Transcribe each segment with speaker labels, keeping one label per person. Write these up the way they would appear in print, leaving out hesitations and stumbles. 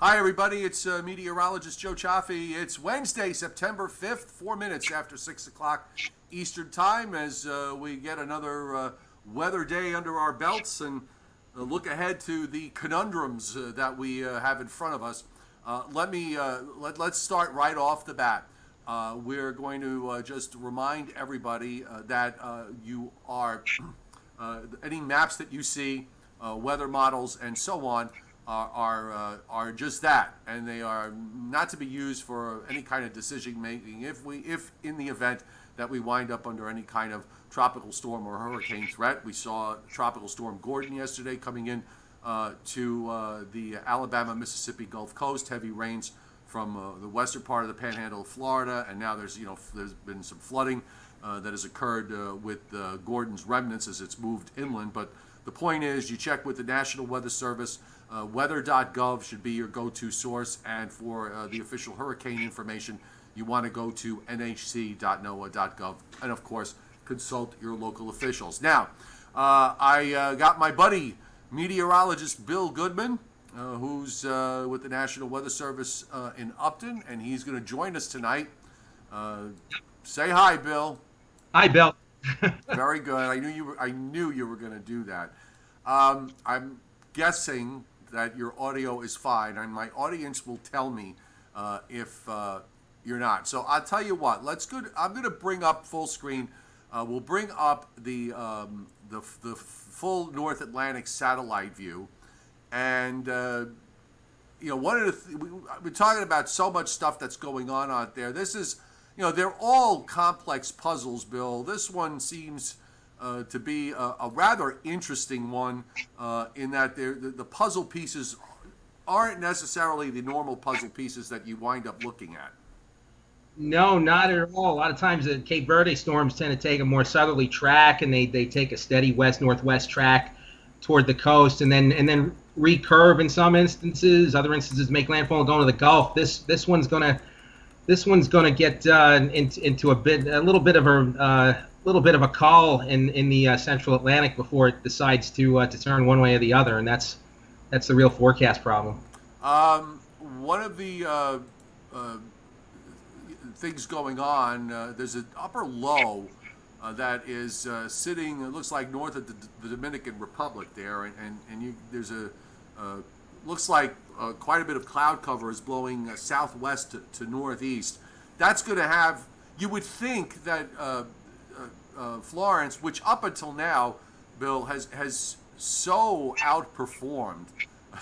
Speaker 1: Hi, everybody. It's meteorologist Joe Cioffi. It's Wednesday, September 5th, 4 minutes after 6 o'clock Eastern Time, as we get another weather day under our belts and look ahead to the conundrums that we have in front of us. Let's start right off the bat. We're going to just remind everybody that you are any maps that you see, weather models, and so on are just that, and they are not to be used for any kind of decision making. If in the event that we wind up under any kind of tropical storm or hurricane threat, we saw Tropical Storm Gordon yesterday coming in to the Alabama, Mississippi Gulf Coast, heavy rains from the western part of the Panhandle of Florida, and now there's been some flooding that has occurred with Gordon's remnants as it's moved inland. But the point is, you check with the National Weather Service. Weather.gov should be your go-to source, and for the official hurricane information, you want to go to nhc.noaa.gov, and of course, consult your local officials. Now, I got my buddy, Meteorologist Bill Goodman, who's with the National Weather Service in Upton, and he's going to join us tonight. Say hi, Bill.
Speaker 2: Hi, Bill.
Speaker 1: Very good. I knew you were going to do that. I'm guessing that your audio is fine, and my audience will tell me if you're not. So I'll tell you what. I'm going to bring up full screen. We'll bring up the full North Atlantic satellite view, and one of we're talking about so much stuff that's going on out there. This is, they're all complex puzzles, Bill. This one seems to be a rather interesting one in that the puzzle pieces aren't necessarily the normal puzzle pieces that you wind up looking at.
Speaker 2: No, not at all. A lot of times the Cape Verde storms tend to take a more southerly track, and they take a steady west-northwest track toward the coast, and then recurve in some instances. Other instances make landfall and go into the Gulf. This one's gonna get into a little bit of a call in the central Atlantic before it decides to turn one way or the other, and that's the real forecast problem.
Speaker 1: One of the things going on, there's an upper low that is sitting, it looks like north of the Dominican Republic there, and there's looks like quite a bit of cloud cover is blowing southwest to northeast. That's going to have, you would think that Florence, which up until now, Bill, has so outperformed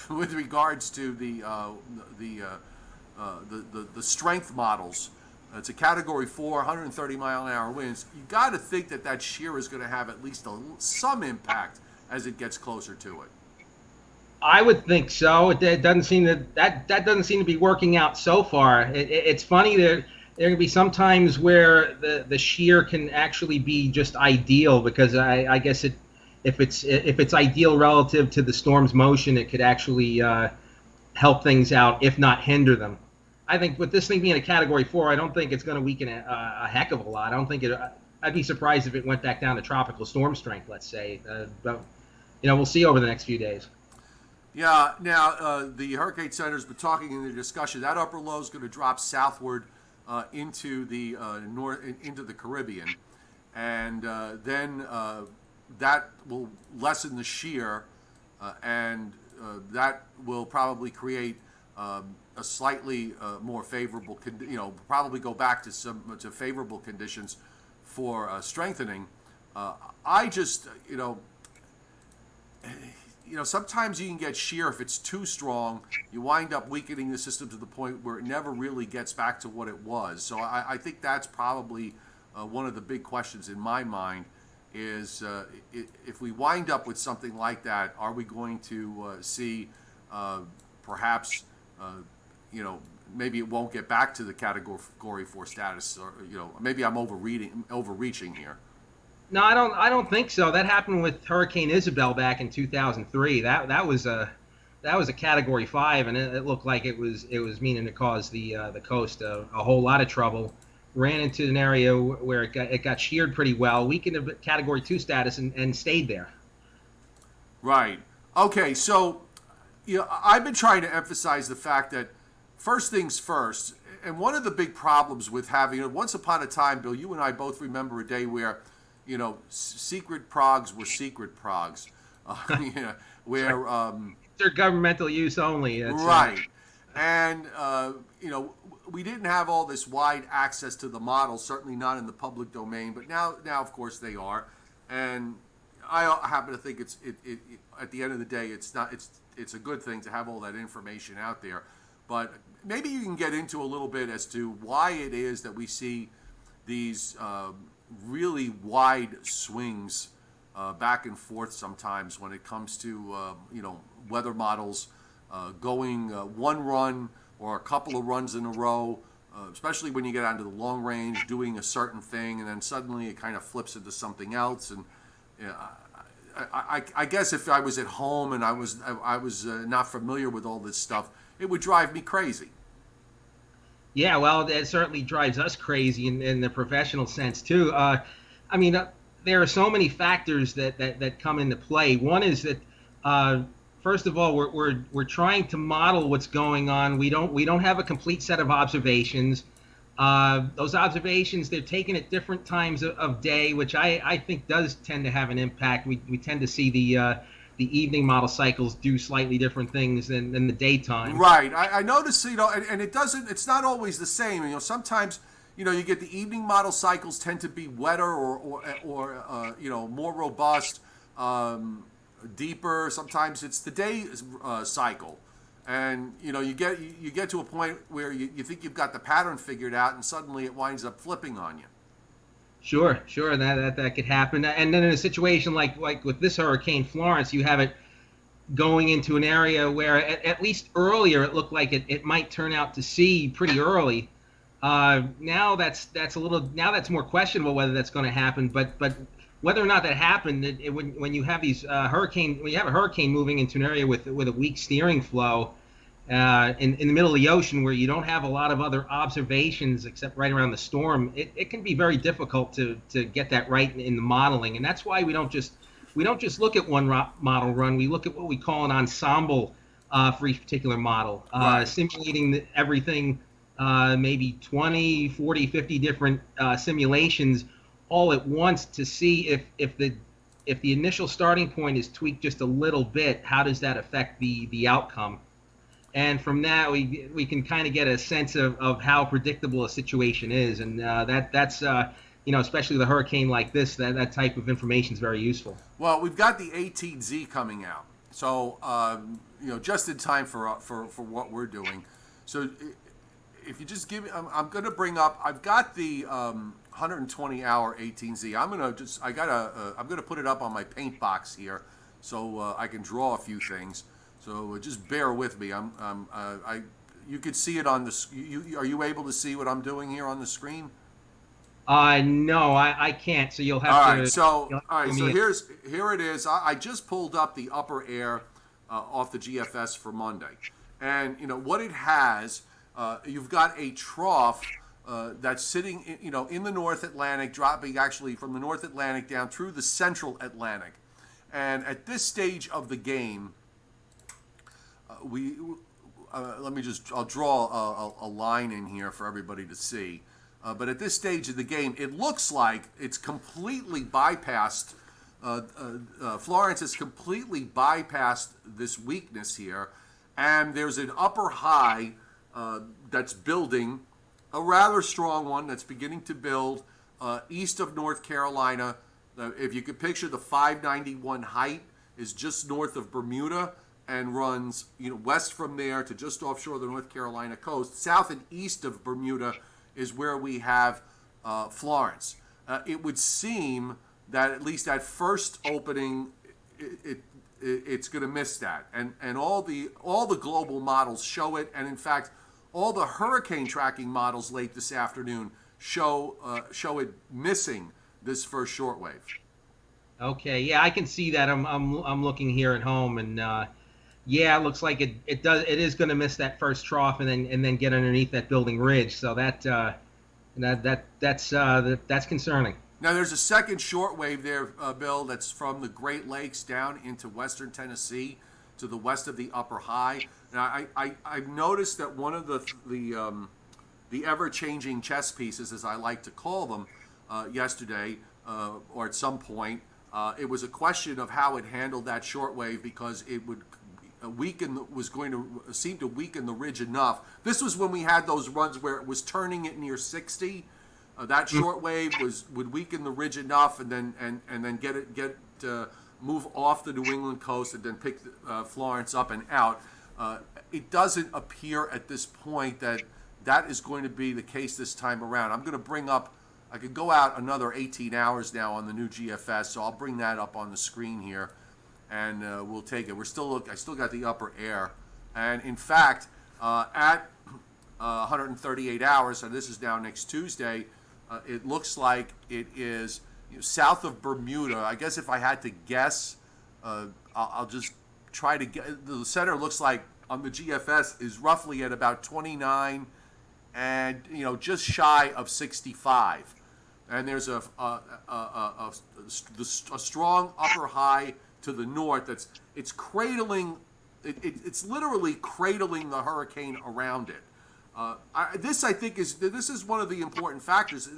Speaker 1: with regards to the strength models. It's a Category 4, 130 mile an hour winds. You got to think that shear is going to have at least some impact as it gets closer to it.
Speaker 2: I would think so. It doesn't seem that doesn't seem to be working out so far. It's funny that there can be some times where the shear can actually be just ideal, because I guess if it's ideal relative to the storm's motion, it could actually help things out, if not hinder them. I think with this thing being a Category 4, I don't think it's going to weaken a heck of a lot. I don't think I'd be surprised if it went back down to tropical storm strength, let's say. But we'll see over the next few days.
Speaker 1: Yeah. Now the Hurricane Center's been talking in the discussion that upper low is going to drop southward into the into the Caribbean, and then that will lessen the shear, and that will probably create a slightly more favorable, probably go back to favorable conditions for strengthening. I just, sometimes you can get shear if it's too strong. You wind up weakening the system to the point where it never really gets back to what it was. So I think that's probably one of the big questions in my mind is if we wind up with something like that, are we going to see perhaps maybe it won't get back to the Category 4 status, or maybe I'm overreaching here.
Speaker 2: No, I don't think so. That happened with Hurricane Isabel back in 2003. That was a Category 5, and it looked like it was meaning to cause the coast a whole lot of trouble. Ran into an area where it got sheared pretty well, weakened to Category 2 status, and stayed there.
Speaker 1: Right. Okay. So, I've been trying to emphasize the fact that first things first, and one of the big problems with having, once upon a time, Bill, you and I both remember a day where, secret progs were secret progs. Where
Speaker 2: they're governmental use only. That's
Speaker 1: right. And, we didn't have all this wide access to the models, certainly not in the public domain, but now of course they are. And I happen to think it at the end of the day, it's a good thing to have all that information out there. But maybe you can get into a little bit as to why it is that we see these really wide swings back and forth sometimes when it comes to weather models going one run or a couple of runs in a row, especially when you get onto the long range, doing a certain thing, and then suddenly it kind of flips into something else. And I guess if I was at home and I was not familiar with all this stuff, it would drive me crazy.
Speaker 2: Yeah, well, it certainly drives us crazy in the professional sense too. There are so many factors that come into play. One is that first of all, we're trying to model what's going on. We don't have a complete set of observations. Those observations, they're taken at different times of day, which I think does tend to have an impact. We tend to see the evening model cycles do slightly different things than the daytime.
Speaker 1: Right. I notice, and it's not always the same. Sometimes, you get the evening model cycles tend to be wetter or more robust, deeper. Sometimes it's the day cycle. And you get to a point where you think you've got the pattern figured out, and suddenly it winds up flipping on you.
Speaker 2: Sure, that could happen. And then in a situation like with this Hurricane Florence, you have it going into an area where at least earlier it looked like it might turn out to sea pretty early. Now that's more questionable whether that's going to happen. But whether or not that happened, when you have these a hurricane moving into an area with a weak steering flow in the middle of the ocean where you don't have a lot of other observations except right around the storm, it can be very difficult to get that right in the modeling. And that's why we don't just look at one model run. We look at what we call an ensemble for each particular model,
Speaker 1: right.
Speaker 2: Simulating everything, maybe 20, 40, 50 different simulations all at once to see if the initial starting point is tweaked just a little bit, how does that affect the outcome? And from that, we can kind of get a sense of how predictable a situation is, and that's especially with a hurricane like this, that type of information is very useful.
Speaker 1: Well, we've got the 18Z coming out, so just in time for what we're doing. So if you just give me, I'm going to bring up. I've got the 120-hour 18Z. I'm going to put it up on my paint box here, so I can draw a few things. So just bear with me. You could see it on the. Are you able to see what I'm doing here on the screen?
Speaker 2: No, I can't. So you'll have to.
Speaker 1: All right. So here it is. I just pulled up the upper air off the GFS for Monday, and what it has. You've got a trough that's sitting, in the North Atlantic, dropping actually from the North Atlantic down through the Central Atlantic, and at this stage of the game. I'll draw a line in here for everybody to see. But at this stage of the game, it looks like it's completely bypassed. Florence has completely bypassed this weakness here. And there's an upper high that's building, a rather strong one that's beginning to build east of North Carolina. If you could picture the 591 height is just north of Bermuda, and runs west from there to just offshore the North Carolina coast. South and east of Bermuda is where we have Florence. It would seem that at least at first opening, it's going to miss that, and all the global models show it, and in fact, all the hurricane tracking models late this afternoon show it missing this first shortwave.
Speaker 2: Okay, yeah, I can see that. I'm looking here at home, and. Yeah, it looks like it is going to miss that first trough and then get underneath that building ridge. So that's concerning.
Speaker 1: Now there's a second shortwave there, Bill, that's from the Great Lakes down into western Tennessee. to the west of the upper high. Now, I've noticed that one of the ever-changing chess pieces, as I like to call them, yesterday or at some point, it was a question of how it handled that shortwave, because it would was going to seem to weaken the ridge enough. This was when we had those runs where it was turning it near 60. That shortwave would weaken the ridge enough, and then move off the New England coast and then pick Florence up and out. It doesn't appear at this point that is going to be the case this time around. I'm going to bring up. I could go out another 18 hours now on the new GFS, so I'll bring that up on the screen here, and we'll take it. I still got the upper air, and in fact, at 138 hours, and this is now next Tuesday, it looks like it is south of Bermuda. I guess if I had to guess, I'll just try to get. The center looks like on the GFS is roughly at about 29, and just shy of 65. And there's a strong upper high to the north it's cradling. It's literally cradling the hurricane around it. This, I think, is one of the important factors,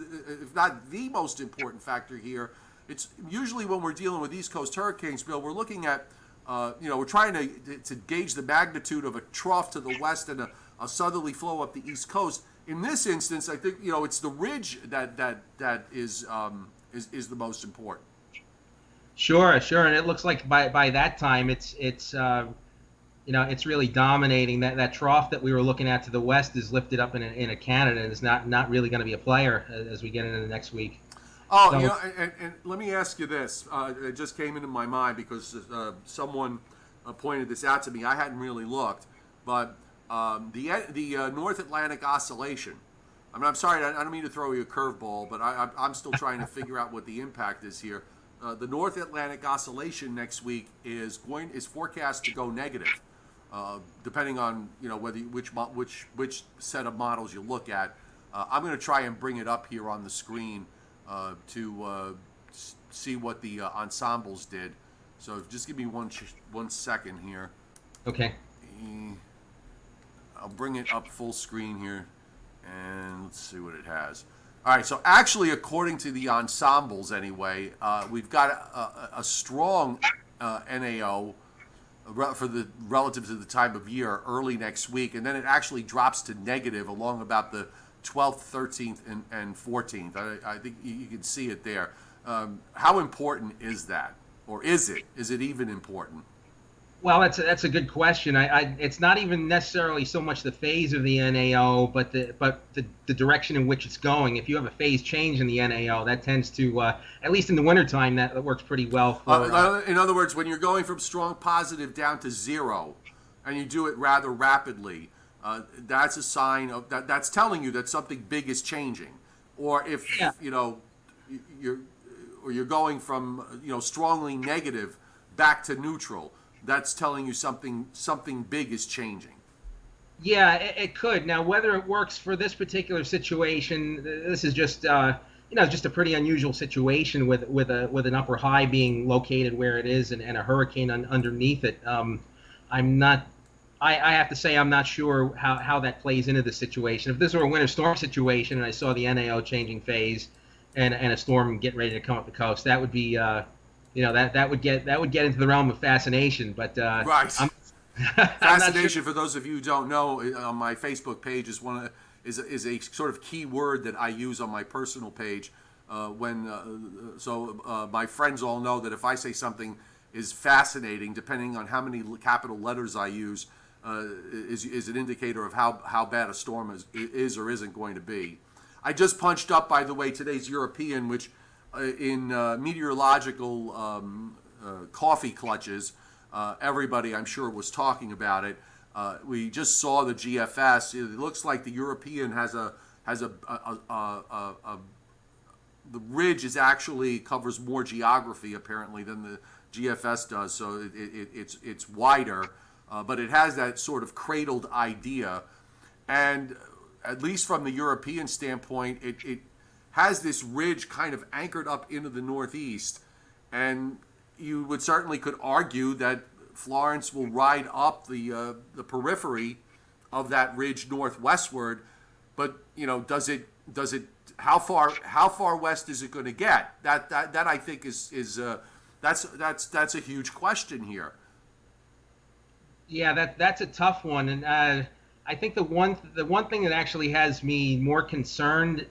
Speaker 1: if not the most important factor here. It's usually when we're dealing with East Coast hurricanes, Bill, we're looking at, we're trying to gauge the magnitude of a trough to the west and a southerly flow up the East Coast. In this instance, I think it's the ridge that is the most important.
Speaker 2: Sure, and it looks like by that time it's really dominating. That trough that we were looking at to the west is lifted up in a cannon, and is not really going to be a player as we get into the next week.
Speaker 1: Oh, so, and let me ask you this. It just came into my mind because someone pointed this out to me. I hadn't really looked, but the North Atlantic Oscillation. I mean, I'm sorry, I don't mean to throw you a curveball, but I'm still trying to figure out what the impact is here. The North Atlantic Oscillation next week is forecast to go negative, depending on which set of models you look at. I'm going to try and bring it up here on the screen to see what the ensembles did. So just give me one second here.
Speaker 2: Okay.
Speaker 1: I'll bring it up full screen here, and let's see what it has. All right, so actually, according to the ensembles anyway, we've got a strong NAO relative to the time of year early next week, and then it actually drops to negative along about the 12th, 13th, and 14th. I think you can see it there. How important is that? Or is it? Is it even important?
Speaker 2: Well, that's a good question. It's not even necessarily so much the phase of the NAO, but the direction in which it's going. If you have a phase change in the NAO, that tends to, at least in the wintertime, that works pretty well for...
Speaker 1: in other words, when you're going from strong positive down to zero, and you do it rather rapidly, that's a sign of that's telling you that something big is changing. Or if you're going from strongly negative back to neutral, that's telling you something big is changing.
Speaker 2: Yeah, it could. Now, whether it works for this particular situation, this is just just a pretty unusual situation with an upper high being located where it is and a hurricane underneath it. I have to say I'm not sure how that plays into the situation. If this were a winter storm situation and I saw the NAO changing phase and a storm getting ready to come up the coast, that would be that would get into the realm of fascination. But
Speaker 1: right, fascination
Speaker 2: sure.
Speaker 1: For those of you who don't know, on my Facebook page is is a sort of key word that I use on my personal page. My friends all know that if I say something is fascinating, depending on how many capital letters I use, is an indicator of how bad a storm is or isn't going to be. I just punched up, by the way, today's European, which in meteorological coffee clutches, everybody I'm sure was talking about it. We just saw the GFS. It looks like the European has the ridge actually covers more geography apparently than the GFS does, so it's wider, but it has that sort of cradled idea, and at least from the European standpoint, it has this ridge kind of anchored up into the northeast, and you would certainly could argue that Florence will ride up the periphery of that ridge northwestward, but does it how far west is it going to get? That I think is that's a huge question here.
Speaker 2: Yeah, that's a tough one, and I think the one thing that actually has me more concerned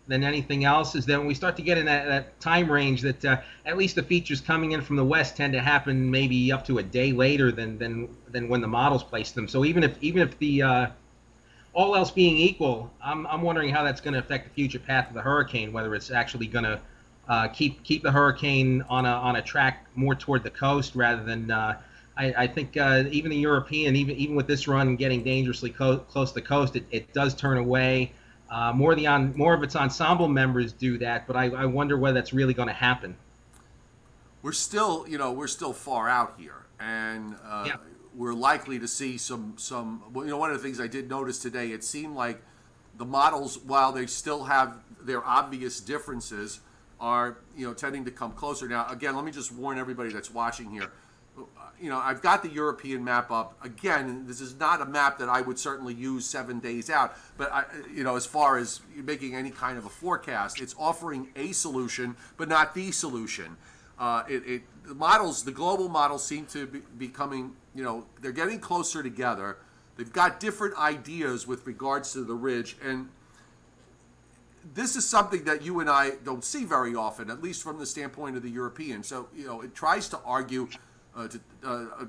Speaker 2: than anything else is that when we start to get in that time range, that at least the features coming in from the west tend to happen maybe up to a day later than when the models place them. So even if the all else being equal, I'm wondering how that's going to affect the future path of the hurricane, whether it's actually going to keep the hurricane on a track more toward the coast rather than. I think even the European, even with this run getting dangerously close to the coast, it does turn away. More of its ensemble members do that, but I wonder whether that's really going to happen.
Speaker 1: We're still far out here, and
Speaker 2: Yeah.
Speaker 1: we're likely to see some. One of the things I did notice today, it seemed like the models, while they still have their obvious differences, are tending to come closer. Now, again, let me just warn everybody that's watching here. I've got the European map up. Again, this is not a map that I would certainly use 7 days out. But as far as making any kind of a forecast, it's offering a solution, but not the solution. The global models seem to be becoming, they're getting closer together. They've got different ideas with regards to the ridge, and this is something that you and I don't see very often, at least from the standpoint of the European. So, it tries to argue.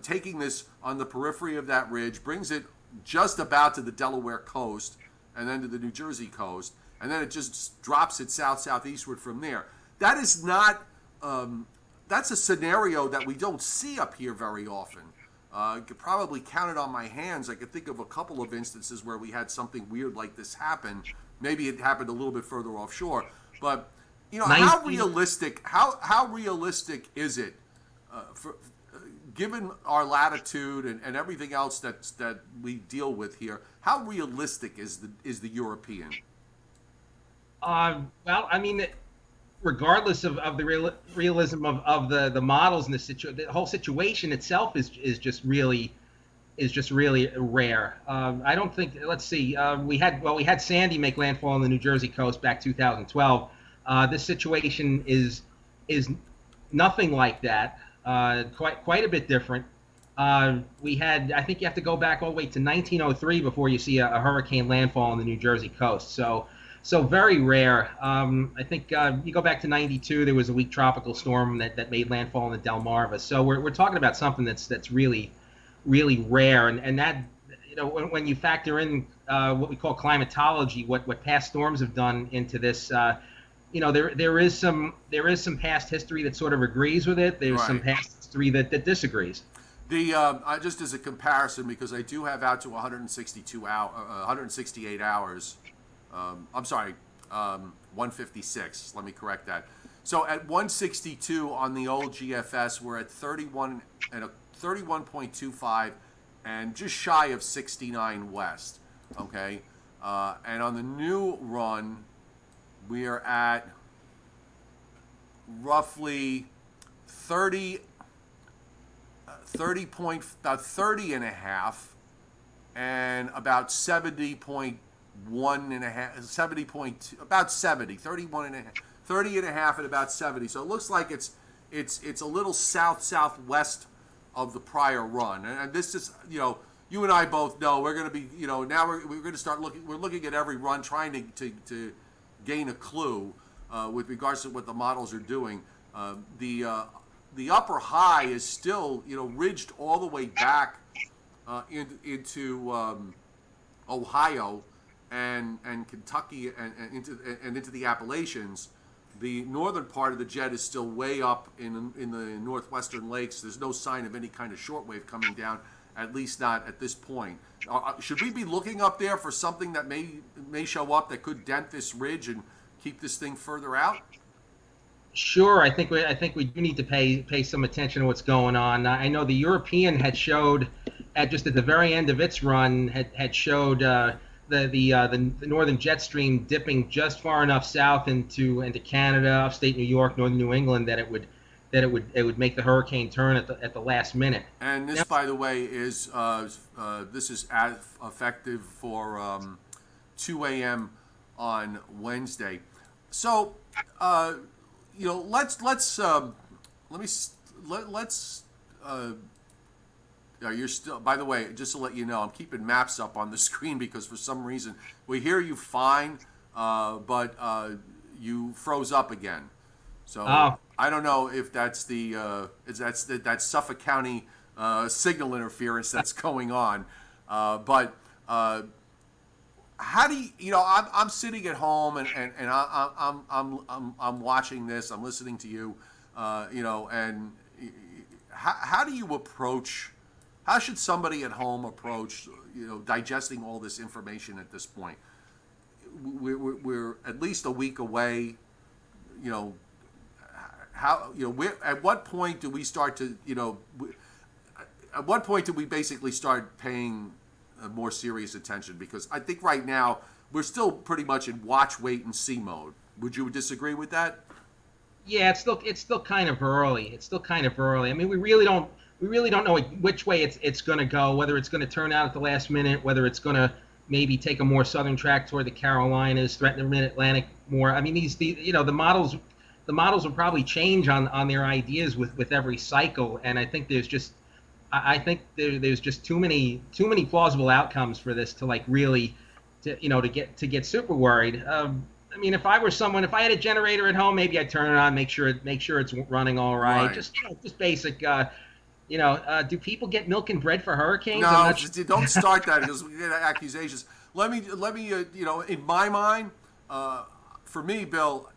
Speaker 1: Taking this on the periphery of that ridge brings it just about to the Delaware coast and then to the New Jersey coast, and then it just drops it southeastward from there. That is not, that's a scenario that we don't see up here very often. I could probably count it on my hands. I could think of a couple of instances where we had something weird like this happen. Maybe it happened a little bit further offshore, but how realistic is it given our latitude and everything else that we deal with here? How realistic is the European?
Speaker 2: Well, I mean, regardless of the realism of the models and the whole situation itself is just really rare. I don't think. Let's see. We had Sandy make landfall on the New Jersey coast back 2012. This situation is nothing like that. Quite a bit different. We had, I think you have to go back all the way to 1903 before you see a hurricane landfall on the New Jersey coast. So very rare. I think you go back to 92, there was a weak tropical storm that made landfall in the Delmarva. So we're talking about something that's really rare, and that when you factor in what we call climatology, what past storms have done into this. There is some past history that sort of agrees with it. There's some past history that disagrees.
Speaker 1: Just as a comparison, because I do have out to 168 hours. 156. Let me correct that. So at 162 on the old GFS, we're at 31.25 and just shy of 69 west. Okay, and on the new run, we are at roughly 30 and a half, and about 70.1 and a half, 70.2, about 70, 31 and a half, 30 and a half, and about 70. So it looks like it's a little southwest of the prior run, and this is you and I both know we're going to be now we're going to start looking at every run, trying to gain a clue with regards to what the models are doing. The upper high is still ridged all the way back into Ohio and Kentucky and into the Appalachians. The northern part of the jet is still way up in the northwestern lakes. There's no sign of any kind of shortwave coming down, at least not at this point. Should we be looking up there for something that may show up that could dent this ridge and keep this thing further out?
Speaker 2: Sure, I think we do need to pay some attention to what's going on. I know the European had showed at the very end of its run had showed the northern jet stream dipping just far enough south into Canada, upstate New York, northern New England, that it would that it would make the hurricane turn at the last minute.
Speaker 1: And this,
Speaker 2: Now,
Speaker 1: by the way, is this is effective for 2 a.m. on Wednesday. So, let's let me let's. You're still. By the way, just to let you know, I'm keeping maps up on the screen because for some reason we hear you fine, but you froze up again. So
Speaker 2: oh,
Speaker 1: I don't know if that's that's Suffolk County signal interference that's going on, but how do I'm sitting at home and I'm watching this, I'm listening to you, and how do you approach? How should somebody at home approach digesting all this information at this point? We're at least a week away. How at what point do we start to at what point do we basically start paying more serious attention? Because I think right now we're still pretty much in watch, wait, and see mode. Would you disagree with that?
Speaker 2: yeah, it's still kind of early. It's still kind of early. I mean, we really don't know which way it's going to go. Whether it's going to turn out at the last minute, whether it's going to maybe take a more southern track toward the Carolinas, threaten the Mid-Atlantic more. I mean, the models will probably change on their ideas with every cycle, and I think there's just too many plausible outcomes for this to really to get super worried. I mean, if I had a generator at home, maybe I'd turn it on, make sure it's running all right.
Speaker 1: Right.
Speaker 2: Just basic. Do people get milk and bread for hurricanes?
Speaker 1: No, don't start that because we get accusations. Let me, in my mind, for me, Bill,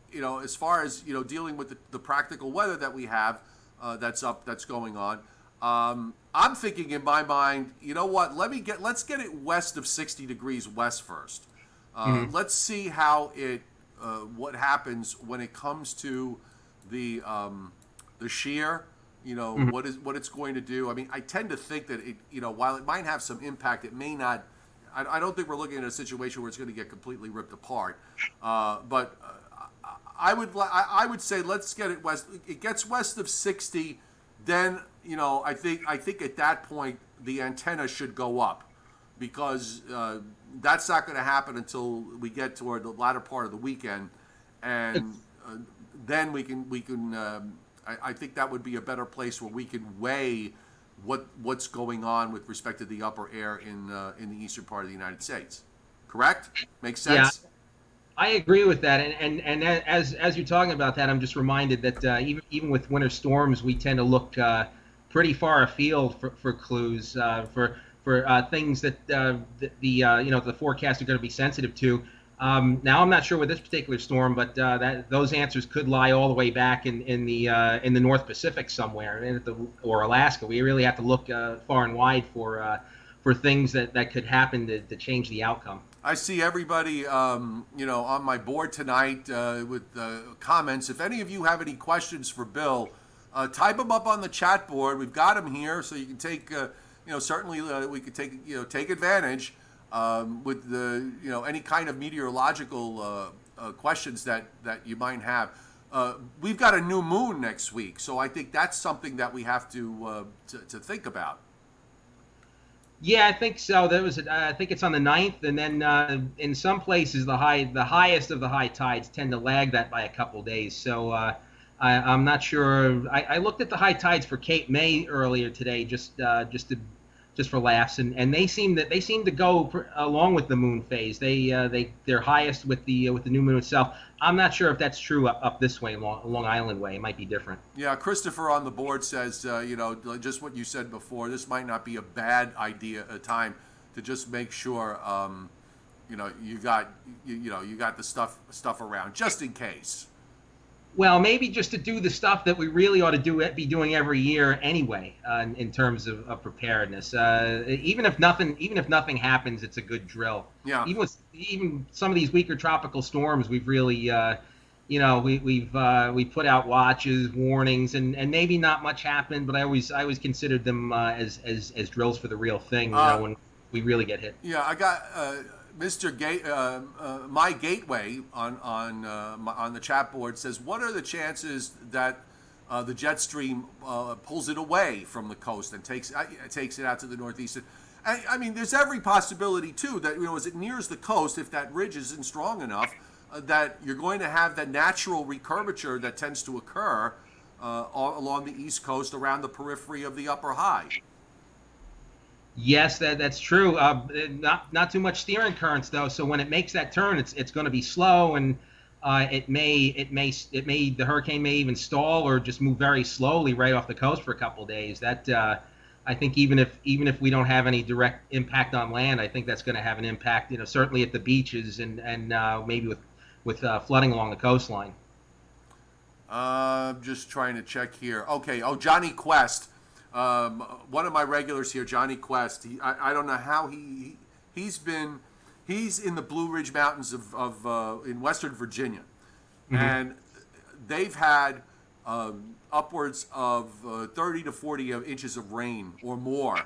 Speaker 1: as far as dealing with the practical weather that we have, that's going on. I'm thinking in my mind, you know what? Let's get it west of 60 degrees west first. Let's see how what happens when it comes to the shear. What it's going to do. I mean, I tend to think that while it might have some impact, it may not. I don't think we're looking at a situation where it's going to get completely ripped apart. But I would say let's get it west. It gets west of 60, then I think at that point the antenna should go up, because that's not going to happen until we get toward the latter part of the weekend, and then we can. I think that would be a better place where we can weigh what's going on with respect to the upper air in the eastern part of the United States. Correct? Makes sense?
Speaker 2: Yeah, I agree with that, and as you're talking about that, I'm just reminded that even with winter storms, we tend to look pretty far afield for clues for things that the forecasts are going to be sensitive to. Now I'm not sure with this particular storm, but those answers could lie all the way back in the North Pacific somewhere, or Alaska. We really have to look far and wide for things that could happen to change the outcome.
Speaker 1: I see everybody, on my board tonight with comments. If any of you have any questions for Bill, type them up on the chat board. We've got them here, so you can take, certainly we could take advantage. With the any kind of meteorological questions that you might have. We've got a new moon next week, so I think that's something that we have to think about.
Speaker 2: Yeah, I think so. I think it's on the 9th, and then in some places the highest of the high tides tend to lag that by a couple days. So I'm not sure. I looked at the high tides for Cape May earlier today, just for laughs, and they seem to go along with the moon phase. They're highest with the new moon itself. I'm not sure if that's true up this way, Long Island way. It might be different.
Speaker 1: Yeah, Christopher on the board says, just what you said before. This might not be a bad idea, a time to just make sure, you got the stuff around just in case.
Speaker 2: Well, maybe just to do the stuff that we really ought to be doing every year anyway, in terms of preparedness. Even if nothing happens, it's a good drill.
Speaker 1: Yeah.
Speaker 2: Even some of these weaker tropical storms, we've really, we put out watches, warnings, and maybe not much happened, but I always considered them as drills for the real thing. When we really get hit.
Speaker 1: Yeah, I got. Mr. My Gateway on the chat board says, what are the chances that the jet stream pulls it away from the coast and takes it out to the northeast. I mean, there's every possibility too that as it nears the coast, if that ridge isn't strong enough, that you're going to have that natural recurvature that tends to occur all along the east coast around the periphery of the upper high.
Speaker 2: Yes, that's true. Not too much steering currents though, so when it makes that turn, it's going to be slow, and the hurricane may even stall or just move very slowly right off the coast for a couple of days. That I think even if we don't have any direct impact on land, I think that's going to have an impact. Certainly at the beaches and maybe with flooding along the coastline.
Speaker 1: Just trying to check here. Okay. Oh, Johnny Quest, one of my regulars here, Johnny Quest. I don't know how he's in the Blue Ridge Mountains of in Western Virginia, and they've had upwards of 30 to 40 inches of rain or more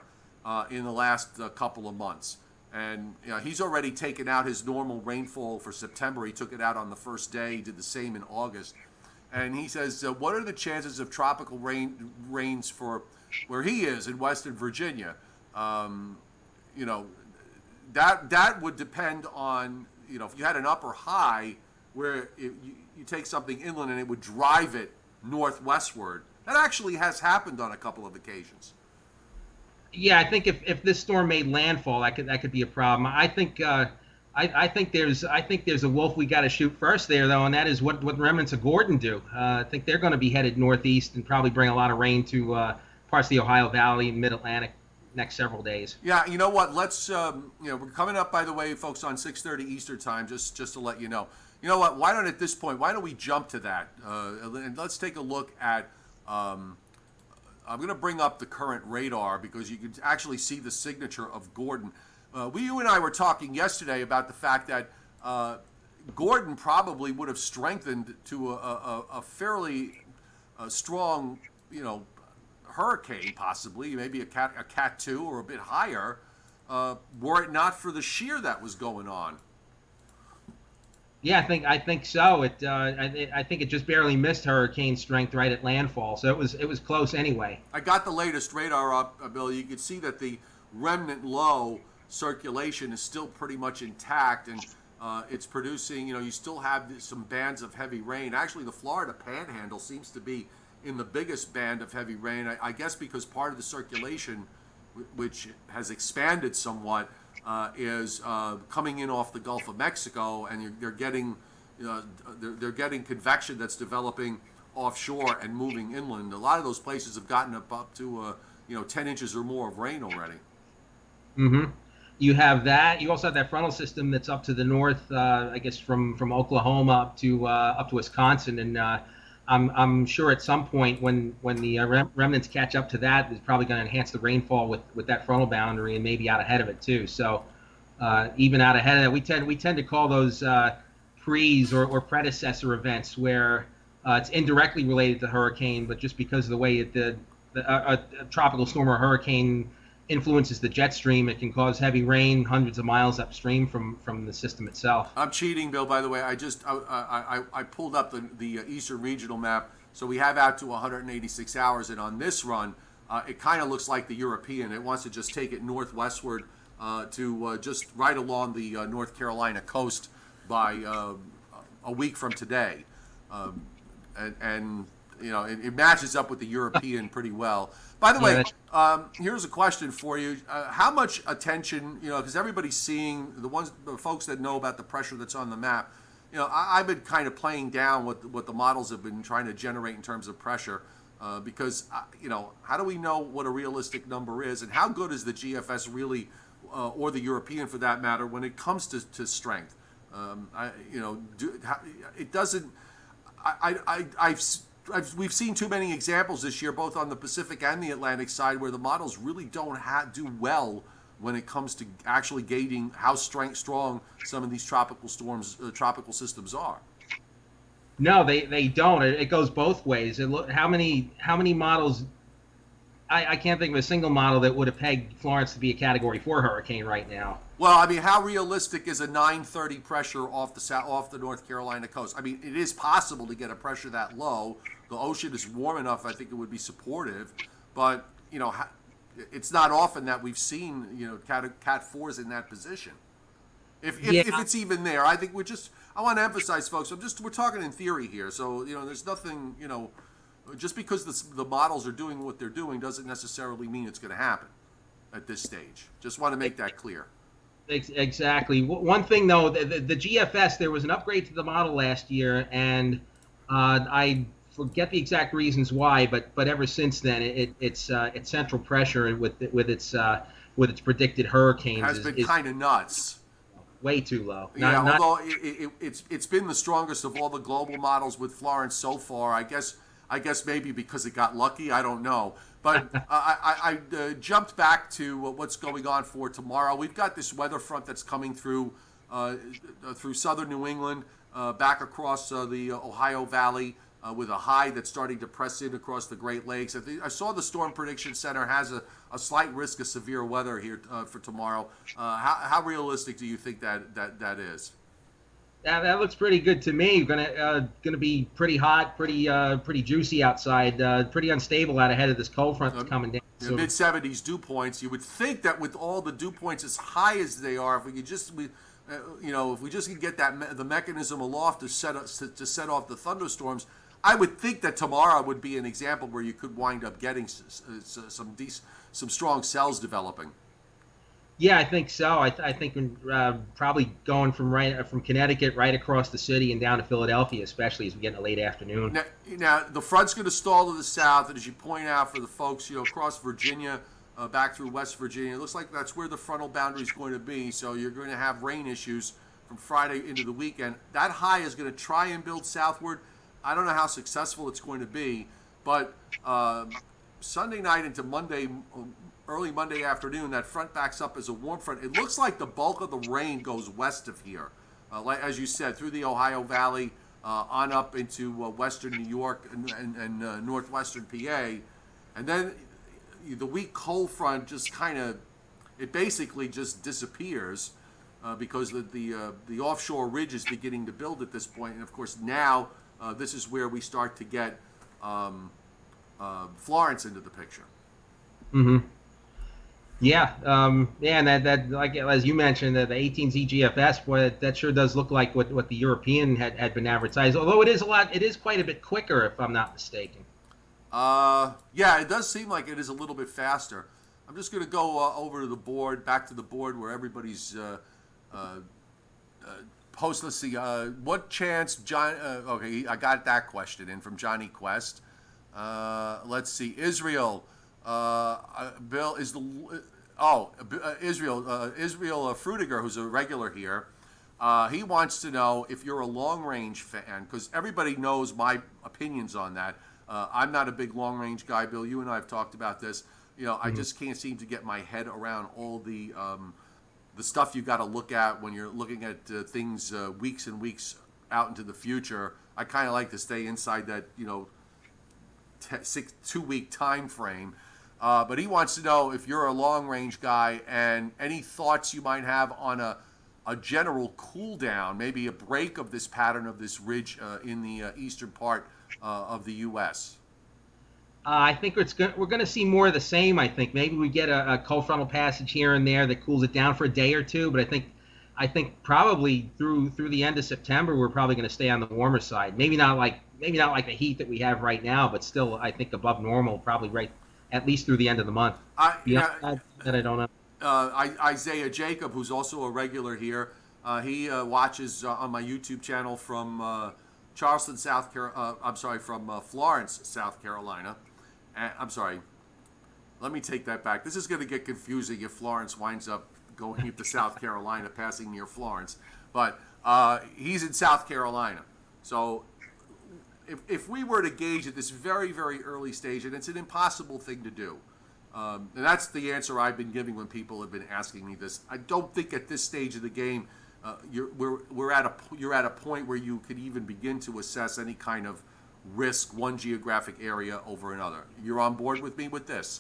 Speaker 1: in the last couple of months. And he's already taken out his normal rainfall for September. He took it out on the first day. He did the same in August. And he says, what are the chances of tropical rains for where he is in Western Virginia? That would depend on, if you had an upper high where you take something inland and it would drive it northwestward. That actually has happened on a couple of occasions.
Speaker 2: Yeah, I think if this storm made landfall, that could be a problem. I think there's a wolf we got to shoot first there though, and that is what remnants of Gordon do. I think they're going to be headed northeast and probably bring a lot of rain to parts of the Ohio Valley and Mid-Atlantic next several days.
Speaker 1: Yeah, you know what? Let's we're coming up, by the way, folks, on 6:30 Eastern time. Just to let you know. You know what? Why don't we jump to that and let's take a look at. I'm going to bring up the current radar because you can actually see the signature of Gordon. You and I were talking yesterday about the fact that Gordon probably would have strengthened to a fairly strong, hurricane, possibly, maybe a Cat 2 or a bit higher, were it not for the shear that was going on.
Speaker 2: Yeah, I think so. I think it just barely missed hurricane strength right at landfall, so it was close anyway.
Speaker 1: I got the latest radar up, Bill. You can see that the remnant low circulation is still pretty much intact, and it's producing. You still have some bands of heavy rain. Actually, the Florida Panhandle seems to be in the biggest band of heavy rain. I guess because part of the circulation, which has expanded somewhat, is coming in off the Gulf of Mexico, and they're getting convection that's developing offshore and moving inland. A lot of those places have gotten up to 10 inches or more of rain already.
Speaker 2: Mm-hmm. You have that. You also have that frontal system that's up to the north. I guess from Oklahoma up to Wisconsin, and I'm sure at some point when the remnants catch up to that, it's probably going to enhance the rainfall with that frontal boundary and maybe out ahead of it too. So even out ahead of that, we tend to call those pre's or predecessor events where it's indirectly related to hurricane, but just because of the way a tropical storm or hurricane influences the jet stream, it can cause heavy rain hundreds of miles upstream from the system itself.
Speaker 1: I'm cheating, Bill, by the way. I pulled up the Eastern Regional map, so we have out to 186 hours, and on this run, it kind of looks like the European. It wants to just take it northwestward to just right along the North Carolina coast by a week from today. And it matches up with the European pretty well. By the way, here's a question for you. How much attention, because everybody's seeing, the folks that know about the pressure that's on the map, I've been kind of playing down what the models have been trying to generate in terms of pressure, because, how do we know what a realistic number is, and how good is the GFS really, or the European for that matter, when it comes to strength? It doesn't, we've seen too many examples this year, both on the Pacific and the Atlantic side, where the models really don't do well when it comes to actually gauging how strong some of these tropical systems are.
Speaker 2: No, they don't. It goes both ways. How many models? I can't think of a single model that would have pegged Florence to be a Category 4 hurricane right now.
Speaker 1: Well, I mean, how realistic is a 930 pressure off the North Carolina coast? I mean, it is possible to get a pressure that low. The ocean is warm enough; I think it would be supportive. But it's not often that we've seen Cat 4s in that position. If it's even there, I think I want to emphasize, folks. We're talking in theory here, so there's nothing just because the models are doing what they're doing doesn't necessarily mean it's going to happen at this stage. Just want to make that clear.
Speaker 2: Exactly. One thing though, the GFS, there was an upgrade to the model last year, and I forget the exact reasons why, but ever since then, its central pressure with its predicted hurricanes
Speaker 1: has been kind of nuts.
Speaker 2: Way too low.
Speaker 1: Although it's been the strongest of all the global models with Florence so far. I guess maybe because it got lucky. I don't know. But I jumped back to what's going on for tomorrow. We've got this weather front that's coming through southern New England, back across the Ohio Valley, with a high that's starting to press in across the Great Lakes. I saw the Storm Prediction Center has a slight risk of severe weather here for tomorrow. How realistic do you think that is?
Speaker 2: That looks pretty good to me. Gonna be pretty hot, pretty juicy outside. Pretty unstable out ahead of this cold front that's coming down.
Speaker 1: So, mid-70s dew points. You would think that with all the dew points as high as they are, if we could just could get the mechanism aloft to set off the thunderstorms, I would think that tomorrow would be an example where you could wind up getting some strong cells developing.
Speaker 2: Yeah, I think so. I think probably going from Connecticut right across the city and down to Philadelphia, especially as we get in the late afternoon.
Speaker 1: Now the front's going to stall to the south, and as you point out for the folks, across Virginia, back through West Virginia, it looks like that's where the frontal boundary is going to be. So you're going to have rain issues from Friday into the weekend. That high is going to try and build southward. I don't know how successful it's going to be, but Sunday night into Monday. Early Monday afternoon, that front backs up as a warm front. It looks like the bulk of the rain goes west of here, as you said, through the Ohio Valley, on up into western New York and northwestern PA. And then the weak cold front just it basically just disappears because the offshore ridge is beginning to build at this point. And, of course, now this is where we start to get Florence into the picture.
Speaker 2: Mm-hmm. Yeah, and that like as you mentioned, the 18Z GFS, boy, that sure does look like what the European had been advertised. Although it is quite a bit quicker, if I'm not mistaken.
Speaker 1: Yeah, it does seem like it is a little bit faster. I'm just going to go over to the board, back to the board where everybody's post. Let's see, what chance, John? Okay, I got that question in from Johnny Quest. Let's see, Israel. Bill is Israel Frutiger, who's a regular here. He wants to know if you're a long range fan, because everybody knows my opinions on that. I'm not a big long range guy. Bill, you and I have talked about this. I just can't seem to get my head around all the stuff you got to look at when you're looking at things weeks and weeks out into the future. I kind of like to stay inside that 2-week time frame. But he wants to know if you're a long-range guy and any thoughts you might have on a general cool down, maybe a break of this pattern of this ridge in the eastern part of the U.S.
Speaker 2: I think we're going to see more of the same. I think maybe we get a cold frontal passage here and there that cools it down for a day or two. But I think probably through the end of September we're probably going to stay on the warmer side. Maybe not like the heat that we have right now, but still I think above normal, probably right. At least through the end of the month. I don't know.
Speaker 1: Isaiah Jacob, who's also a regular here, he watches on my YouTube channel from Charleston, South Carolina. From Florence, South Carolina. I'm sorry. Let me take that back. This is going to get confusing if Florence winds up going into South Carolina, passing near Florence. But he's in South Carolina, so. If we were to gauge at this very, very early stage, and it's an impossible thing to do, and that's the answer I've been giving when people have been asking me this. I don't think at this stage of the game you're at a point where you could even begin to assess any kind of risk one geographic area over another. You're on board with me with this?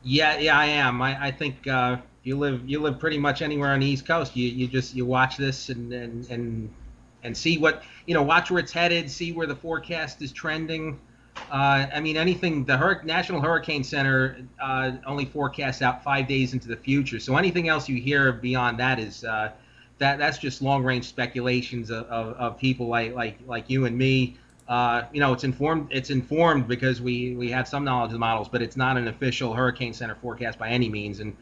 Speaker 2: Yeah, I am. I think you live pretty much anywhere on the East Coast. You watch this and see what watch where it's headed, see where the forecast is trending. I mean, anything the National Hurricane Center only forecasts out 5 days into the future. So anything else you hear beyond that is that's just long range speculations of people like you and me. It's informed. It's informed because we have some knowledge of the models, but it's not an official Hurricane Center forecast by any means. And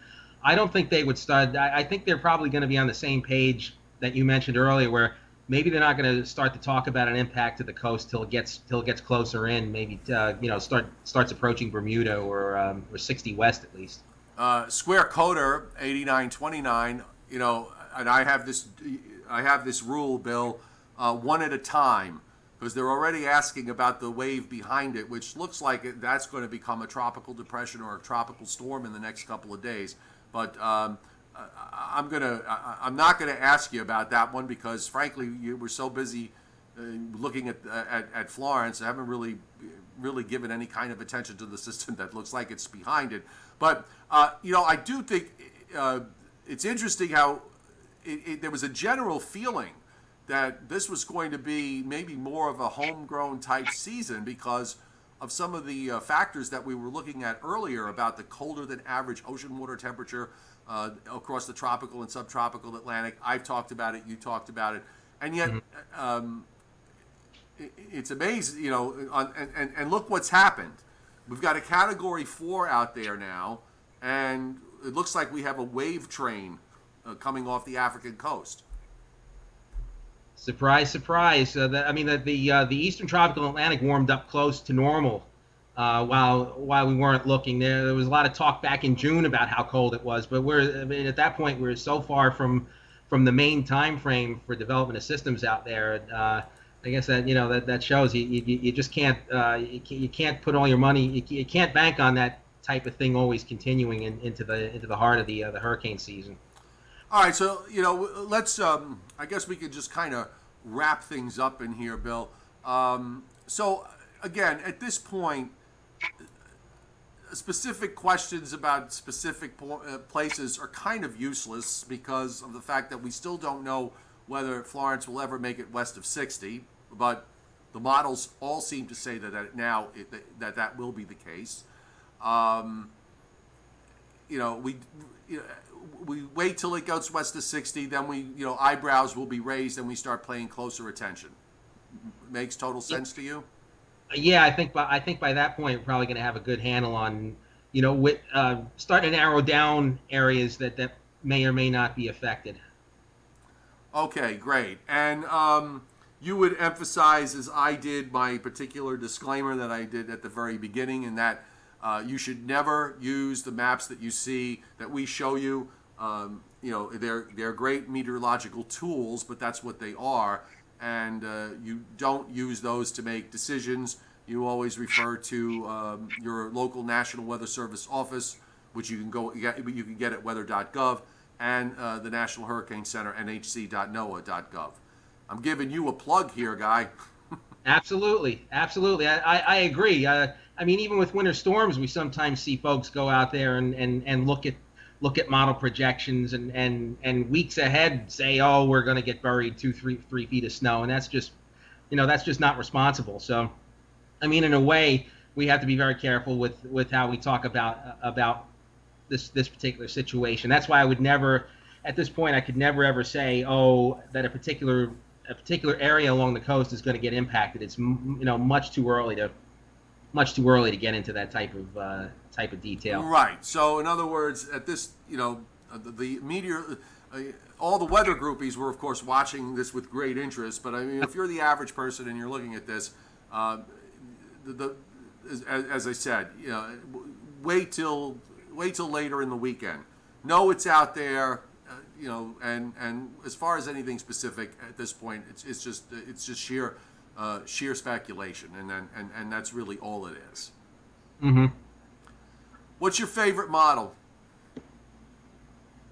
Speaker 2: I don't think they would start. I think they're probably going to be on the same page that you mentioned earlier, where maybe they're not going to start to talk about an impact to the coast till it gets closer in. Maybe starts approaching Bermuda or 60 West at least.
Speaker 1: Square Coder 8929. And I have this rule, Bill, one at a time, because they're already asking about the wave behind it, which looks like that's going to become a tropical depression or a tropical storm in the next couple of days. But I'm not gonna ask you about that one because, frankly, you were so busy looking at Florence. I haven't really given any kind of attention to the system that looks like it's behind it. But I do think it's interesting how there was a general feeling that this was going to be maybe more of a homegrown type season because of some of the factors that we were looking at earlier about the colder than average ocean water temperature across the tropical and subtropical Atlantic. I've talked about it, you talked about it, and yet it's amazing, and look what's happened. We've got a Category 4 out there now, and it looks like we have a wave train coming off the African coast.
Speaker 2: Surprise, surprise. The eastern tropical Atlantic warmed up close to normal while we weren't looking. There was a lot of talk back in June about how cold it was, but at that point we're so far from the main time frame for development of systems out there. I guess that shows you just can't you can't put all your money, you can't bank on that type of thing always continuing into the heart of the hurricane season.
Speaker 1: All right, so let's. I guess we could just kind of wrap things up in here, Bill. So again, at this point, specific questions about specific places are kind of useless because of the fact that we still don't know whether Florence will ever make it west of 60. But the models all seem to say that will be the case. We wait till it goes west of 60, then eyebrows will be raised and we start paying closer attention. Makes total sense to you?
Speaker 2: Yeah, I think by that point we're probably going to have a good handle on, starting to narrow down areas that may or may not be affected.
Speaker 1: Okay, great. And you would emphasize, as I did, my particular disclaimer that I did at the very beginning, in that you should never use the maps that you see that we show you. They're great meteorological tools, but that's what they are. And you don't use those to make decisions. You always refer to your local National Weather Service office, which you can get at weather.gov, and the National Hurricane Center, nhc.noaa.gov. I'm giving you a plug here, guy.
Speaker 2: Absolutely. I agree. Even with winter storms, we sometimes see folks go out there and look at model projections and weeks ahead say, oh, we're going to get buried 3 feet of snow, and that's just not responsible. So, in a way, we have to be very careful with how we talk about this particular situation. That's why I would never, at this point, I could never ever say, oh, that a particular area along the coast is going to get impacted. It's much too early to get into that type of detail.
Speaker 1: Right. So in other words, at this, all the weather groupies were, of course, watching this with great interest. But if you're the average person and you're looking at this, as I said, wait till later in the weekend. Know it's out there. And as far as anything specific at this point, it's just sheer speculation, and that's really all it is.
Speaker 2: Mm-hmm.
Speaker 1: What's your favorite model?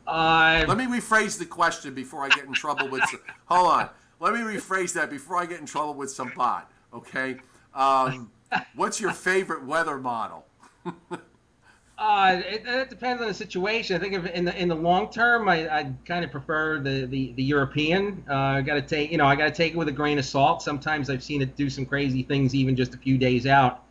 Speaker 1: Let me rephrase the question before I get in trouble with. Hold on. Let me rephrase that before I get in trouble with some pot. Okay. What's your favorite weather model?
Speaker 2: It depends on the situation. I think if in the long term, I kind of prefer the European. I got to take I got to take it with a grain of salt. Sometimes I've seen it do some crazy things even just a few days out.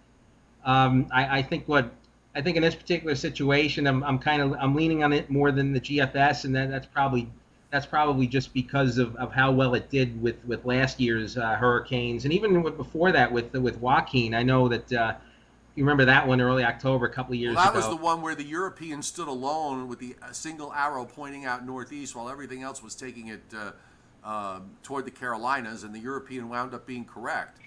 Speaker 2: I think in this particular situation, I'm leaning on it more than the GFS, and that's probably just because of how well it did with last year's hurricanes, and even before that with Joaquin. I know that you remember that one early October a couple of
Speaker 1: Well,
Speaker 2: years
Speaker 1: that was
Speaker 2: ago.
Speaker 1: the one where the European stood alone with the single arrow pointing out northeast, while everything else was taking it toward the Carolinas, and the European wound up being correct.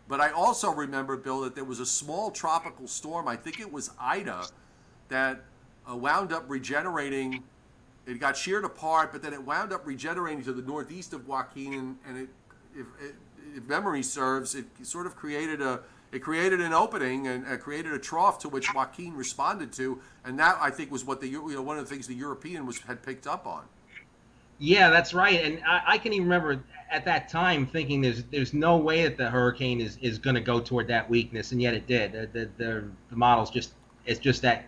Speaker 1: But I also remember, Bill, that there was a small tropical storm. I think it was Ida that wound up regenerating. It got sheared apart, but then it wound up regenerating to the northeast of Joaquin, and if memory serves, it sort of created an opening and created a trough to which Joaquin responded to, and that I think was what one of the things the European had picked up on.
Speaker 2: Yeah, that's right. And I can even remember at that time thinking there's no way that the hurricane is going to go toward that weakness, and yet it did. The models just it's just that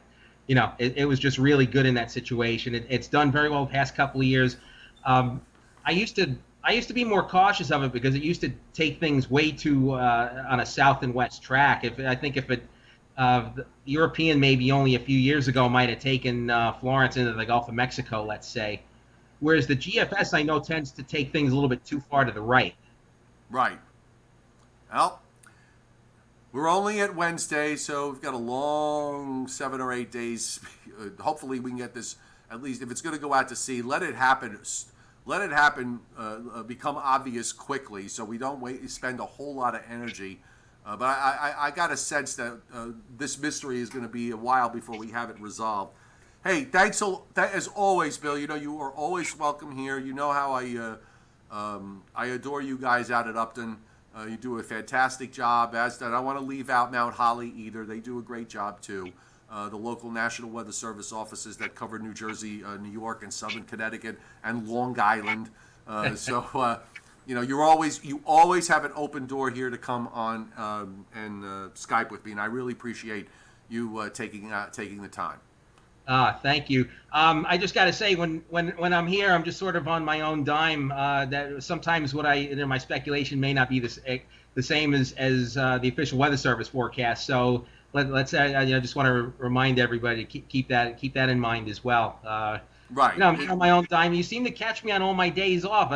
Speaker 2: it was just really good in that situation. It's done very well the past couple of years. Um, I used to I used to be more cautious of it because it used to take things way too on a south and west track. If I think if it the European maybe only a few years ago might have taken Florence into the Gulf of Mexico, let's say. Whereas the GFS, I know, tends to take things a little bit too far to the right.
Speaker 1: Right. Well, we're only at Wednesday, so we've got a long 7 or 8 days. Hopefully, we can get this. At least, if it's going to go out to sea, let it happen. Let it happen. Become obvious quickly, so we don't spend a whole lot of energy. But I got a sense that this mystery is going to be a while before we have it resolved. Hey, thanks as always, Bill. You know you are always welcome here. You know how I adore you guys out at Upton. You do a fantastic job. As that, I don't want to leave out Mount Holly either. They do a great job too. The local National Weather Service offices that cover New Jersey, New York, and Southern Connecticut, and Long Island. You know, you always have an open door here to come on and Skype with me, and I really appreciate you taking the time.
Speaker 2: Thank you. I just got to say, when I'm here, I'm just sort of on my own dime. That sometimes my speculation may not be the same as the official Weather Service forecast. So let's I just want to remind everybody to keep that in mind as well.
Speaker 1: Right.
Speaker 2: I'm here on my own dime. You seem to catch me on all my days off.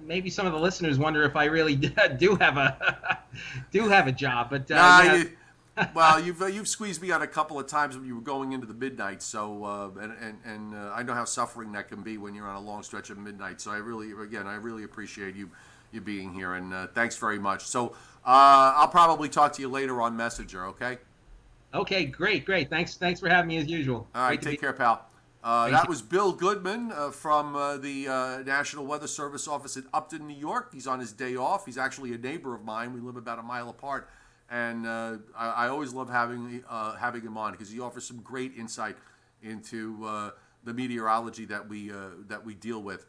Speaker 2: Maybe some of the listeners wonder if I really do have a job, but yeah.
Speaker 1: Well, you've squeezed me out a couple of times when you were going into the midnight. So and I know how suffering that can be when you're on a long stretch of midnight. So I really appreciate you being here, and thanks very much. So I'll probably talk to you later on Messenger. Okay.
Speaker 2: Okay, great. Thanks for having me as usual.
Speaker 1: All right, take care, pal. That was Bill Goodman from the National Weather Service office in Upton, New York. He's on his day off. He's actually a neighbor of mine. We live about a mile apart. And I always love having him on because he offers some great insight into the meteorology that we deal with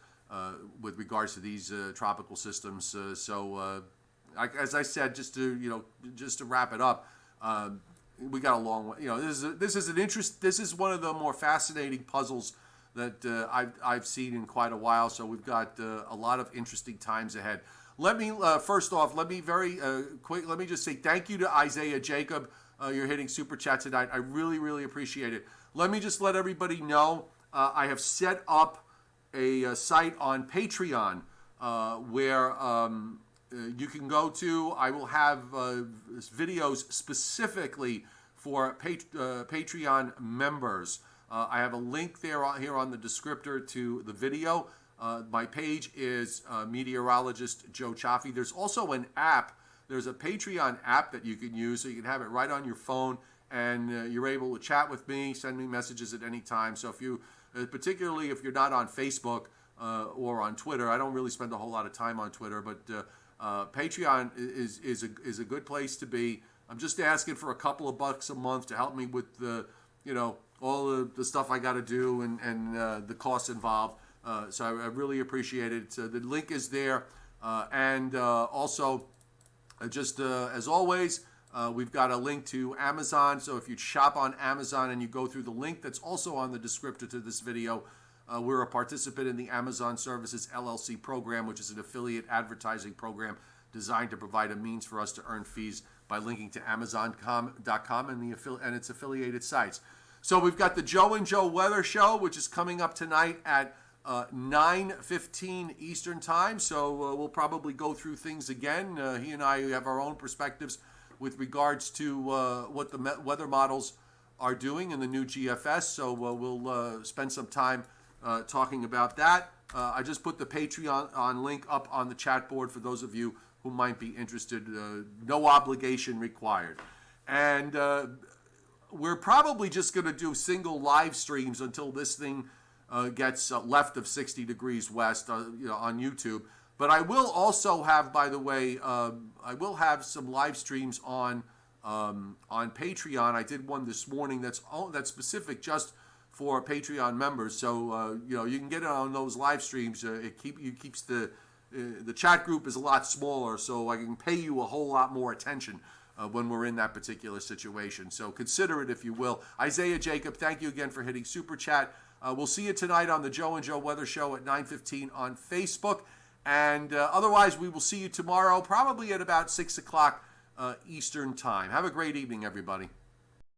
Speaker 1: regards to these tropical systems. As I said, just to wrap it up, we got a long way. This is one of the more fascinating puzzles that I've seen in quite a while. So we've got a lot of interesting times ahead. Let me first off, let me just say thank you to Isaiah Jacob. You're hitting super chat tonight. I really, really appreciate it. Let me just let everybody know I have set up a site on Patreon where you can go to. I will have videos specifically for Patreon members. I have a link here on the descriptor to the video. My page is Meteorologist Joe Cioffi. There's also an app. There's a Patreon app that you can use, so you can have it right on your phone, and you're able to chat with me, send me messages at any time. So particularly if you're not on Facebook or on Twitter, I don't really spend a whole lot of time on Twitter, but Patreon is a good place to be. I'm just asking for a couple of bucks a month to help me with all the stuff I got to do and the costs involved. So I really appreciate it. The link is there. And also, just as always, We've got a link to Amazon, so if you shop on Amazon and you go through the link that's also on the descriptor to this video, we're a participant in the Amazon Services LLC program, which is an affiliate advertising program designed to provide a means for us to earn fees by linking to Amazon.com and its affiliated sites. So we've got the Joe and Joe Weather Show, which is coming up tonight at 9:15 Eastern Time. So we'll probably go through things again. He and I have our own perspectives with regards to what the weather models are doing in the new GFS. So we'll spend some time talking about that. I just put the Patreon link up on the chat board for those of you who might be interested. No obligation required. And we're probably just going to do single live streams until this thing gets left of 60 degrees west on YouTube. But I will also have, by the way, I will have some live streams on Patreon. I did one this morning that's specific just for Patreon members. So you can get it on those live streams. It keeps the chat group is a lot smaller, so I can pay you a whole lot more attention when we're in that particular situation. So consider it if you will. Isaiah Jacob, thank you again for hitting Super Chat. We'll see you tonight on the Joe and Joe Weather Show at 9:15 on Facebook. And otherwise, we will see you tomorrow, probably at about 6 o'clock Eastern Time. Have a great evening, everybody.